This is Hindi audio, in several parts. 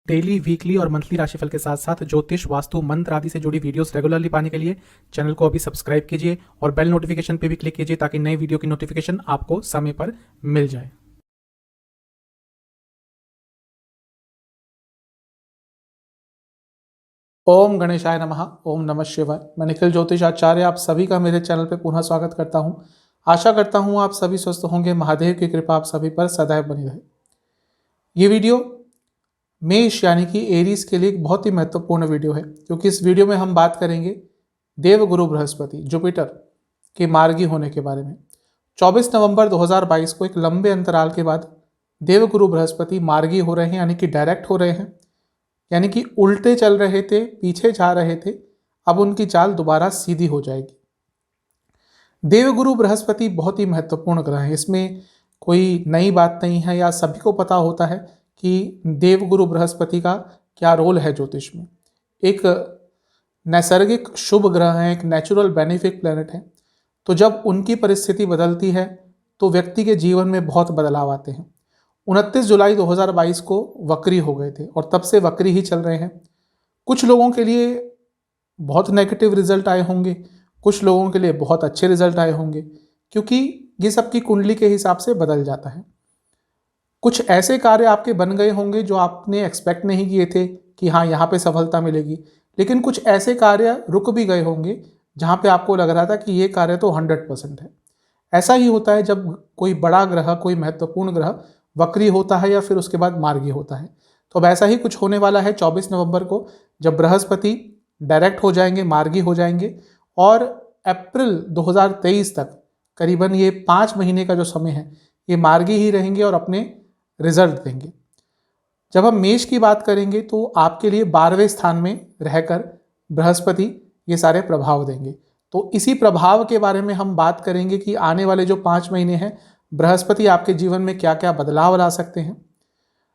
डेली, वीकली और मंथली राशिफल के साथ साथ ज्योतिष, वास्तु, मंत्र आदि से जुड़ी वीडियोस रेगुलरली पाने के लिए चैनल को अभी सब्सक्राइब कीजिए और बेल नोटिफिकेशन पे भी क्लिक कीजिए ताकि नई वीडियो की नोटिफिकेशन आपको समय पर मिल जाए। ओम गणेशाय नमः। ओम नमः शिवाय। मैं निखिल ज्योतिष आचार्य आप सभी का मेरे चैनल पे पुनः स्वागत करता हूं। आशा करता हूं आप सभी स्वस्थ होंगे। महादेव की कृपा आप सभी पर सदैव बनी रहे। ये वीडियो मेष यानी कि एरीज के लिए एक बहुत ही महत्वपूर्ण वीडियो है, क्योंकि इस वीडियो में हम बात करेंगे देवगुरु बृहस्पति जुपिटर के मार्गी होने के बारे में। 24 नवंबर 2022 को एक लंबे अंतराल के बाद देवगुरु बृहस्पति मार्गी हो रहे हैं, यानी कि डायरेक्ट हो रहे हैं, यानी कि उल्टे चल रहे थे, पीछे जा रहे थे, अब उनकी चाल दोबारा सीधी हो जाएगी। देवगुरु बृहस्पति बहुत ही महत्वपूर्ण ग्रह है, इसमें कोई नई बात नहीं है, या सभी को पता होता है कि देवगुरु बृहस्पति का क्या रोल है ज्योतिष में। एक नैसर्गिक शुभ ग्रह है, एक नेचुरल बेनिफिक प्लैनेट है। तो जब उनकी परिस्थिति बदलती है तो व्यक्ति के जीवन में बहुत बदलाव आते हैं। 29 जुलाई 2022 को वक्री हो गए थे और तब से वक्री ही चल रहे हैं। कुछ लोगों के लिए बहुत नेगेटिव रिजल्ट आए होंगे, कुछ लोगों के लिए बहुत अच्छे रिजल्ट आए होंगे, क्योंकि ये सबकी कुंडली के हिसाब से बदल जाता है। कुछ ऐसे कार्य आपके बन गए होंगे जो आपने एक्सपेक्ट नहीं किए थे कि हाँ यहाँ पे सफलता मिलेगी, लेकिन कुछ ऐसे कार्य रुक भी गए होंगे जहाँ पे आपको लग रहा था कि ये कार्य तो 100% है। ऐसा ही होता है जब कोई बड़ा ग्रह, कोई महत्वपूर्ण ग्रह वक्री होता है या फिर उसके बाद मार्गी होता है। तो अब ऐसा ही कुछ होने वाला है 24 नवंबर को, जब बृहस्पति डायरेक्ट हो जाएंगे, मार्गी हो जाएंगे, और अप्रैल 2023 तक करीबन ये 5 महीने का जो समय है ये मार्गी ही रहेंगे और अपने रिजल्ट देंगे। जब हम मेष की बात करेंगे तो आपके लिए 12वें स्थान में रहकर बृहस्पति ये सारे प्रभाव देंगे। तो इसी प्रभाव के बारे में हम बात करेंगे कि आने वाले जो 5 महीने हैं बृहस्पति आपके जीवन में क्या क्या बदलाव ला सकते हैं।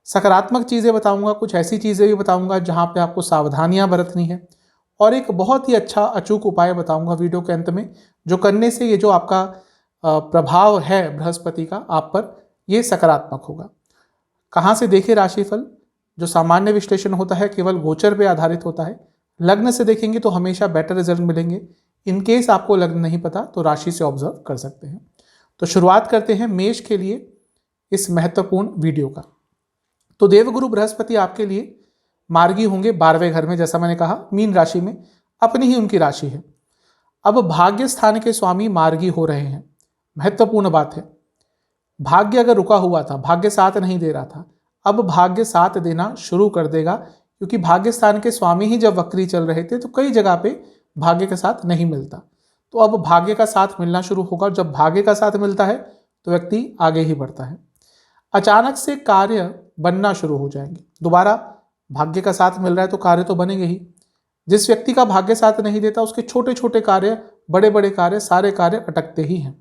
सकारात्मक चीज़ें बताऊंगा, कुछ ऐसी चीज़ें भी बताऊंगा जहां पे आपको सावधानियां बरतनी है, और एक बहुत ही अच्छा अचूक उपाय बताऊंगा वीडियो के अंत में, जो करने से ये जो आपका प्रभाव है बृहस्पति का आप पर, ये सकारात्मक होगा। कहाँ से देखें राशिफल? जो सामान्य विश्लेषण होता है केवल गोचर पे आधारित होता है। लग्न से देखेंगे तो हमेशा बेटर रिजल्ट मिलेंगे। इनकेस आपको लग्न नहीं पता तो राशि से ऑब्जर्व कर सकते हैं। तो शुरुआत करते हैं मेष के लिए इस महत्वपूर्ण वीडियो का। तो देवगुरु बृहस्पति आपके लिए मार्गी होंगे 12वें घर में, जैसा मैंने कहा मीन राशि में, अपनी ही उनकी राशि है। अब भाग्य स्थान के स्वामी मार्गी हो रहे हैं। महत्वपूर्ण बात है, भाग्य अगर रुका हुआ था, भाग्य साथ नहीं दे रहा था, अब भाग्य साथ देना शुरू कर देगा, क्योंकि भाग्य स्थान के स्वामी ही जब वक्री चल रहे थे तो कई जगह पे भाग्य के साथ नहीं मिलता। तो अब भाग्य का साथ मिलना शुरू होगा। जब भाग्य का साथ मिलता है तो व्यक्ति आगे ही बढ़ता है। अचानक से कार्य बनना शुरू हो जाएंगे। दोबारा भाग्य का साथ मिल रहा है तो कार्य तो बनेंगे ही। जिस व्यक्ति का भाग्य साथ नहीं देता उसके छोटे छोटे कार्य, बड़े बड़े कार्य, सारे कार्य अटकते ही हैं।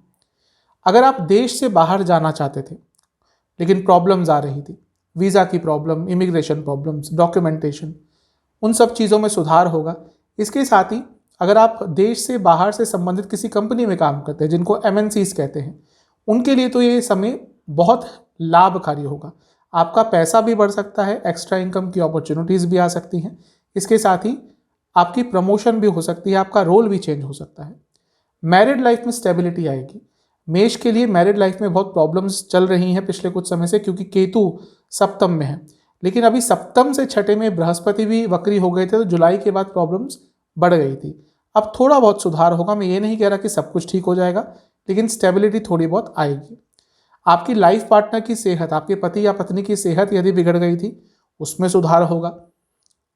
अगर आप देश से बाहर जाना चाहते थे लेकिन प्रॉब्लम्स आ रही थी, वीज़ा की प्रॉब्लम, इमिग्रेशन प्रॉब्लम्स, डॉक्यूमेंटेशन, उन सब चीज़ों में सुधार होगा। इसके साथ ही अगर आप देश से बाहर से संबंधित किसी कंपनी में काम करते हैं, जिनको MNCs कहते हैं, उनके लिए तो ये समय बहुत लाभकारी होगा। आपका पैसा भी बढ़ सकता है, एक्स्ट्रा इनकम की अपॉर्चुनिटीज़ भी आ सकती हैं। इसके साथ ही आपकी प्रमोशन भी हो सकती है, आपका रोल भी चेंज हो सकता है। मैरिड लाइफ में स्टेबिलिटी आएगी। मेष के लिए मैरिड लाइफ में बहुत प्रॉब्लम्स चल रही हैं पिछले कुछ समय से, क्योंकि केतु सप्तम में है, लेकिन अभी सप्तम से छठे में बृहस्पति भी वक्री हो गए थे, तो जुलाई के बाद प्रॉब्लम्स बढ़ गई थी। अब थोड़ा बहुत सुधार होगा। मैं ये नहीं कह रहा कि सब कुछ ठीक हो जाएगा, लेकिन स्टेबिलिटी थोड़ी बहुत आएगी। आपकी लाइफ पार्टनर की सेहत, आपके पति या पत्नी की सेहत यदि बिगड़ गई थी उसमें सुधार होगा।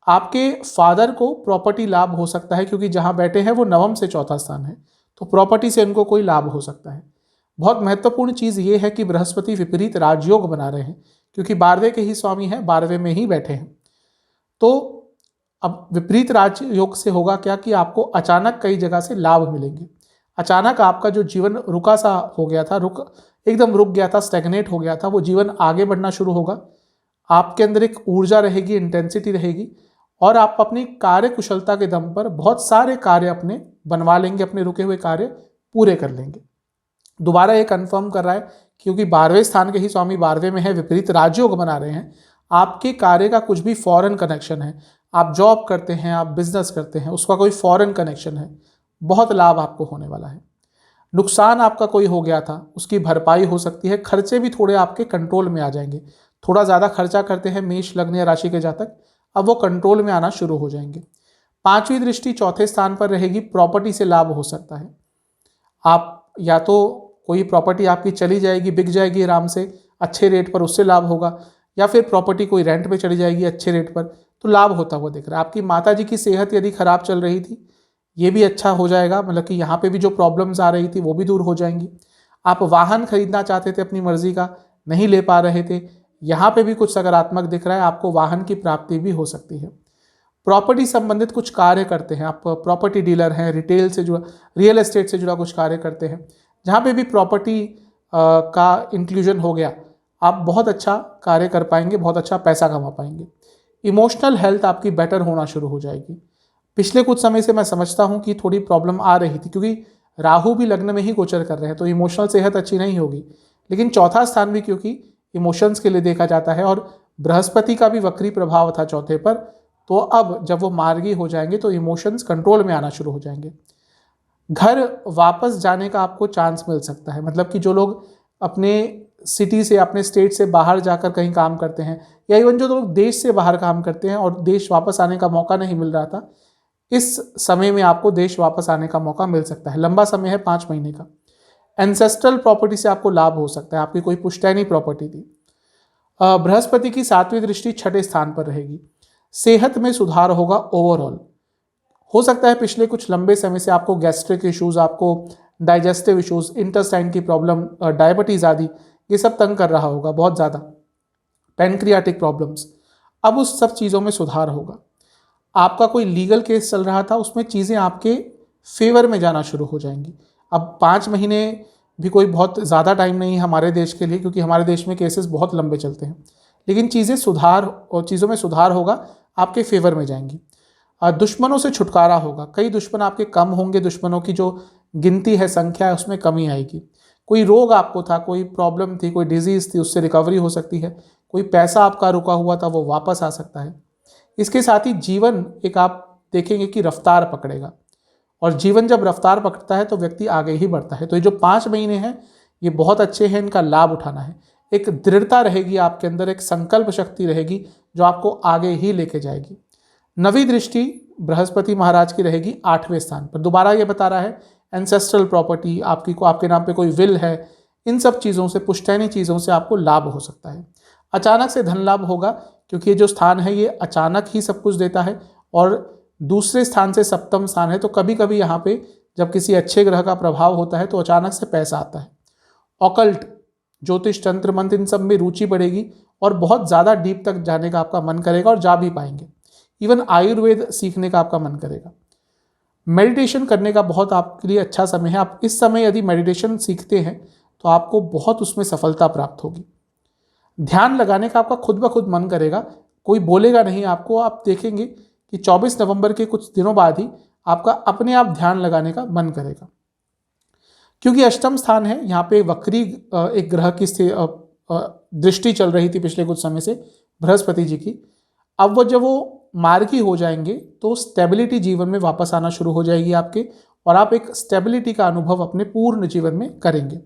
आपके फादर को प्रॉपर्टी लाभ हो सकता है, क्योंकि जहां बैठे हैं वो नवम से चौथा स्थान है, तो प्रॉपर्टी से इनको कोई लाभ हो सकता है। बहुत महत्वपूर्ण चीज़ ये है कि बृहस्पति विपरीत राजयोग बना रहे हैं, क्योंकि 12वें के ही स्वामी हैं, 12वें में ही बैठे हैं। तो अब विपरीत राजयोग से होगा क्या कि आपको अचानक कई जगह से लाभ मिलेंगे। अचानक आपका जो जीवन रुका सा हो गया था, एकदम रुक गया था, स्टैग्नेट हो गया था, वो जीवन आगे बढ़ना शुरू होगा। आपके अंदर एक ऊर्जा रहेगी, इंटेंसिटी रहेगी, और आप अपनी कार्य कुशलता के दम पर बहुत सारे कार्य अपने बनवा लेंगे, अपने रुके हुए कार्य पूरे कर लेंगे। दोबारा ये कंफर्म कर रहा है, क्योंकि 12वें स्थान के ही स्वामी 12वें में है, विपरीत राजयोग बना रहे हैं। आपके कार्य का कुछ भी फॉरेन कनेक्शन है, आप जॉब करते हैं, आप बिजनेस करते हैं, उसका कोई फॉरेन कनेक्शन है, बहुत लाभ आपको होने वाला है। नुकसान आपका कोई हो गया था, उसकी भरपाई हो सकती है। खर्चे भी थोड़े आपके कंट्रोल में आ जाएंगे। थोड़ा ज़्यादा खर्चा करते हैं मेष लग्न या राशि के जातक, अब वो कंट्रोल में आना शुरू हो जाएंगे। पांचवी दृष्टि चौथे स्थान पर रहेगी, प्रॉपर्टी से लाभ हो सकता है। आप या तो कोई प्रॉपर्टी आपकी चली जाएगी, बिक जाएगी आराम से अच्छे रेट पर, उससे लाभ होगा, या फिर प्रॉपर्टी कोई रेंट पे चली जाएगी अच्छे रेट पर, तो लाभ होता हुआ दिख रहा है। आपकी माता जी की सेहत यदि खराब चल रही थी, ये भी अच्छा हो जाएगा, मतलब कि यहाँ पे भी जो प्रॉब्लम्स आ रही थी वो भी दूर हो जाएंगी। आप वाहन खरीदना चाहते थे अपनी मर्जी का, नहीं ले पा रहे थे, यहाँ पे भी कुछ सकारात्मक दिख रहा है, आपको वाहन की प्राप्ति भी हो सकती है। प्रॉपर्टी संबंधित कुछ कार्य करते हैं आप, प्रॉपर्टी डीलर हैं, रिटेल से जुड़ा, रियल एस्टेट से जुड़ा कुछ कार्य करते हैं, जहाँ पे भी प्रॉपर्टी का इंक्लूजन हो गया, आप बहुत अच्छा कार्य कर पाएंगे, बहुत अच्छा पैसा कमा पाएंगे। इमोशनल हेल्थ आपकी बेटर होना शुरू हो जाएगी। पिछले कुछ समय से मैं समझता हूँ कि थोड़ी प्रॉब्लम आ रही थी, क्योंकि राहु भी लग्न में ही गोचर कर रहे हैं, तो इमोशनल सेहत अच्छी नहीं होगी। लेकिन चौथा स्थान भी क्योंकि इमोशंस के लिए देखा जाता है, और बृहस्पति का भी वक्री प्रभाव था चौथे पर, तो अब जब वो मार्गी हो जाएंगे तो इमोशंस कंट्रोल में आना शुरू हो जाएंगे। घर वापस जाने का आपको चांस मिल सकता है, मतलब कि जो लोग अपने सिटी से, अपने स्टेट से बाहर जाकर कहीं काम करते हैं, या इवन जो लोग देश से बाहर काम करते हैं और देश वापस आने का मौका नहीं मिल रहा था, इस समय में आपको देश वापस आने का मौका मिल सकता है। लंबा समय है, 5 महीने का। एंसेस्ट्रल प्रॉपर्टी से आपको लाभ हो सकता है, आपकी कोई पुश्तैनी प्रॉपर्टी थी। बृहस्पति की 7वीं दृष्टि छठे स्थान पर रहेगी। सेहत में सुधार होगा ओवरऑल। हो सकता है पिछले कुछ लंबे समय से आपको गैस्ट्रिक इश्यूज, आपको डाइजेस्टिव इश्यूज, इंटेस्टाइन की प्रॉब्लम, डायबिटीज आदि ये सब तंग कर रहा होगा बहुत ज़्यादा, पैनक्रियाटिक प्रॉब्लम्स। अब उस सब चीज़ों में सुधार होगा। आपका कोई लीगल केस चल रहा था, उसमें चीज़ें आपके फेवर में जाना शुरू हो जाएंगी। अब 5 महीने भी कोई बहुत ज़्यादा टाइम नहीं है हमारे देश के लिए, क्योंकि हमारे देश में केसेस बहुत लंबे चलते हैं, लेकिन चीज़ों में सुधार होगा, आपके फेवर में जाएंगी। दुश्मनों से छुटकारा होगा। कई दुश्मन आपके कम होंगे, दुश्मनों की जो गिनती है, संख्या है, उसमें कमी आएगी। कोई रोग आपको था, कोई प्रॉब्लम थी, कोई डिजीज़ थी, उससे रिकवरी हो सकती है। कोई पैसा आपका रुका हुआ था, वो वापस आ सकता है। इसके साथ ही जीवन एक आप देखेंगे कि रफ्तार पकड़ेगा, और जीवन जब रफ्तार पकड़ता है तो व्यक्ति आगे ही बढ़ता है। तो ये जो 5 महीने हैं ये बहुत अच्छे हैं, इनका लाभ उठाना है। एक दृढ़ता रहेगी आपके अंदर, एक संकल्प शक्ति रहेगी जो आपको आगे ही लेके जाएगी। 9वीं दृष्टि बृहस्पति महाराज की रहेगी 8वें स्थान पर। दोबारा ये बता रहा है एंसेस्ट्रल प्रॉपर्टी, आपके नाम पे कोई विल है, इन सब चीज़ों से, पुश्तैनी चीज़ों से आपको लाभ हो सकता है। अचानक से धन लाभ होगा, क्योंकि ये जो स्थान है ये अचानक ही सब कुछ देता है, और दूसरे स्थान से सप्तम स्थान है, तो कभी कभी यहाँ पे जब किसी अच्छे ग्रह का प्रभाव होता है तो अचानक से पैसा आता है। ऑकल्ट, ज्योतिष, तंत्र, मंत्र, इन सब में रुचि बढ़ेगी, और बहुत ज़्यादा डीप तक जाने का आपका मन करेगा, और जा भी पाएंगे। इवन आयुर्वेद सीखने का आपका मन करेगा। मेडिटेशन करने का बहुत आपके लिए अच्छा समय है। आप इस समय यदि मेडिटेशन सीखते हैं तो आपको बहुत उसमें सफलता प्राप्त होगी। ध्यान लगाने का आपका खुद ब खुद मन करेगा, कोई बोलेगा नहीं आपको। आप देखेंगे कि 24 नवंबर के कुछ दिनों बाद ही आपका अपने आप ध्यान लगाने का मन करेगा, क्योंकि अष्टम स्थान है, यहाँ पे वक्री एक ग्रह की दृष्टि चल रही थी पिछले कुछ समय से, बृहस्पति जी की। अब जब वो मार्गी हो जाएंगे तो स्टेबिलिटी जीवन में वापस आना शुरू हो जाएगी आपके, और आप एक स्टेबिलिटी का अनुभव अपने पूर्ण जीवन में करेंगे।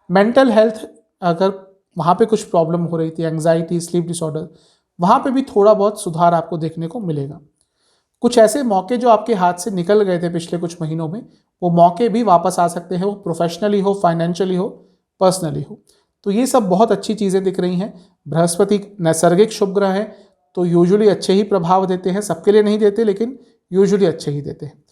मेंटल हेल्थ, अगर वहाँ पे कुछ प्रॉब्लम हो रही थी, एंग्जाइटी, स्लीप डिसऑर्डर, वहाँ पे भी थोड़ा बहुत सुधार आपको देखने को मिलेगा। कुछ ऐसे मौके जो आपके हाथ से निकल गए थे पिछले कुछ महीनों में, वो मौके भी वापस आ सकते हैं, वो प्रोफेशनली हो, फाइनेंशियली हो, पर्सनली हो। तो ये सब बहुत अच्छी चीज़ें दिख रही हैं। बृहस्पति नैसर्गिक शुभ ग्रह है, तो यूजुअली अच्छे ही प्रभाव देते हैं, सबके लिए नहीं देते, लेकिन यूजुअली अच्छे ही देते हैं।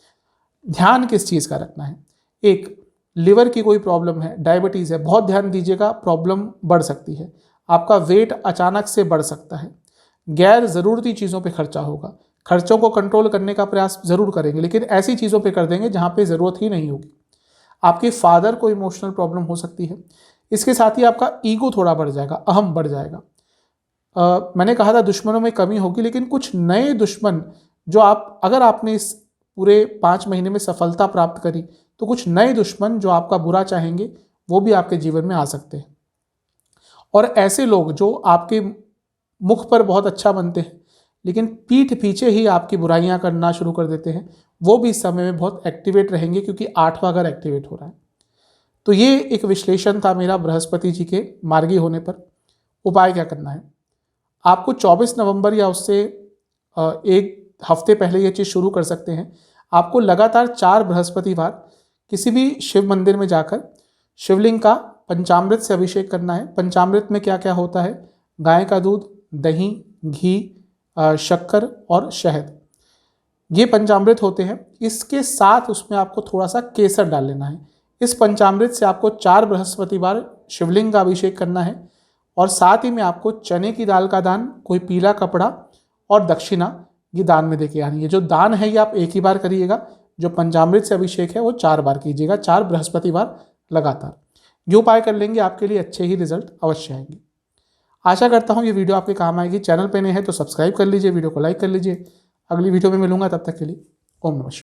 ध्यान किस चीज़ का रखना है? एक, लिवर की कोई प्रॉब्लम है, डायबिटीज़ है, बहुत ध्यान दीजिएगा, प्रॉब्लम बढ़ सकती है। आपका वेट अचानक से बढ़ सकता है। गैर ज़रूरती चीज़ों पे खर्चा होगा। खर्चों को कंट्रोल करने का प्रयास ज़रूर करेंगे, लेकिन ऐसी चीज़ों पे कर देंगे जहाँ पे ज़रूरत ही नहीं होगी। आपके फादर को इमोशनल प्रॉब्लम हो सकती है। इसके साथ ही आपका ईगो थोड़ा बढ़ जाएगा, अहम बढ़ जाएगा। मैंने कहा था दुश्मनों में कमी होगी, लेकिन कुछ नए दुश्मन जो अगर आपने इस पूरे 5 महीने में सफलता प्राप्त करी, तो कुछ नए दुश्मन जो आपका बुरा चाहेंगे वो भी आपके जीवन में आ सकते हैं। और ऐसे लोग जो आपके मुख पर बहुत अच्छा बनते हैं, लेकिन पीठ पीछे ही आपकी बुराइयां करना शुरू कर देते हैं, वो भी इस समय में बहुत एक्टिवेट रहेंगे, क्योंकि 8वां घर एक्टिवेट हो रहा है। तो ये एक विश्लेषण था मेरा बृहस्पति जी के मार्गी होने पर। उपाय क्या करना है, आपको 24 नवंबर या उससे एक हफ्ते पहले ये चीज़ शुरू कर सकते हैं। आपको लगातार 4 बृहस्पतिवार किसी भी शिव मंदिर में जाकर शिवलिंग का पंचामृत से अभिषेक करना है। पंचामृत में क्या क्या होता है, गाय का दूध, दही, घी, शक्कर और शहद, ये पंचामृत होते हैं। इसके साथ उसमें आपको थोड़ा सा केसर डाल लेना है। इस पंचामृत से आपको 4 बृहस्पतिवार शिवलिंग का अभिषेक करना है, और साथ ही में आपको चने की दाल का दान, कोई पीला कपड़ा और दक्षिणा ये दान में देके आनी है। जो दान है ये आप एक ही बार करिएगा, जो पंचामृत से अभिषेक है वो 4 बार कीजिएगा, 4 बृहस्पतिवार लगातार। ये उपाय कर लेंगे, आपके लिए अच्छे ही रिजल्ट अवश्य आएंगे। आशा करता हूँ ये वीडियो आपके काम आएगी। चैनल पे नए हैं तो सब्सक्राइब कर लीजिए, वीडियो को लाइक कर लीजिए। अगली वीडियो में मिलूंगा, तब तक के लिए ओम नमः शिवाय।